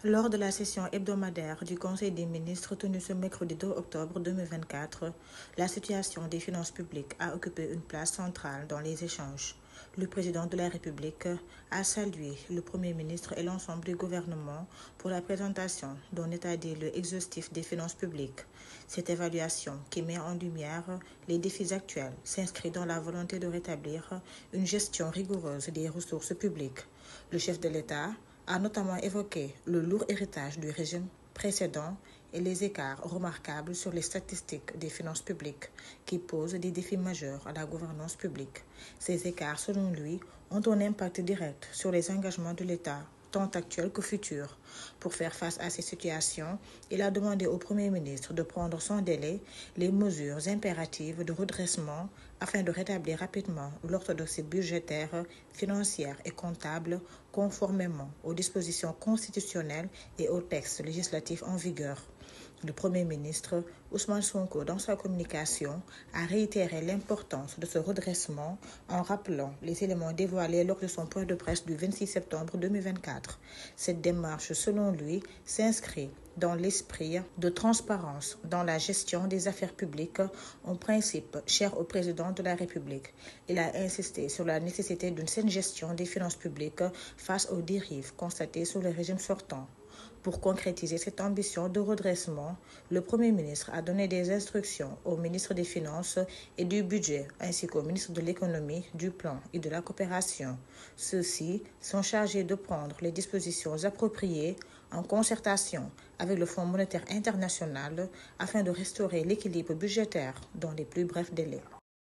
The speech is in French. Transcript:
Lors de la session hebdomadaire du Conseil des ministres tenue ce mercredi 2 octobre 2024, la situation des finances publiques a occupé une place centrale dans les échanges. Le président de la République a salué le Premier ministre et l'ensemble du gouvernement pour la présentation d'un état des lieux exhaustif des finances publiques. Cette évaluation, qui met en lumière les défis actuels, s'inscrit dans la volonté de rétablir une gestion rigoureuse des ressources publiques. Le chef de l'État a notamment évoqué le lourd héritage du régime précédent et les écarts remarquables sur les statistiques des finances publiques qui posent des défis majeurs à la gouvernance publique. Ces écarts, selon lui, ont un impact direct sur les engagements de l'État, tant actuels que futurs. Pour faire face à ces situations, il a demandé au Premier ministre de prendre sans délai les mesures impératives de redressement afin de rétablir rapidement l'orthodoxie budgétaire, financière et comptable conformément aux dispositions constitutionnelles et aux textes législatifs en vigueur. Le Premier ministre, Ousmane Sonko, dans sa communication, a réitéré l'importance de ce redressement en rappelant les éléments dévoilés lors de son point de presse du 26 septembre 2024. Cette démarche, selon lui, s'inscrit dans l'esprit de transparence dans la gestion des affaires publiques, un principe cher au président de la République. Il a insisté sur la nécessité d'une saine gestion des finances publiques face aux dérives constatées sous le régime sortant. Pour concrétiser cette ambition de redressement, le Premier ministre a donné des instructions au ministre des Finances et du Budget ainsi qu'au ministre de l'Économie, du Plan et de la Coopération. Ceux-ci sont chargés de prendre les dispositions appropriées en concertation avec le Fonds monétaire international afin de restaurer l'équilibre budgétaire dans les plus brefs délais.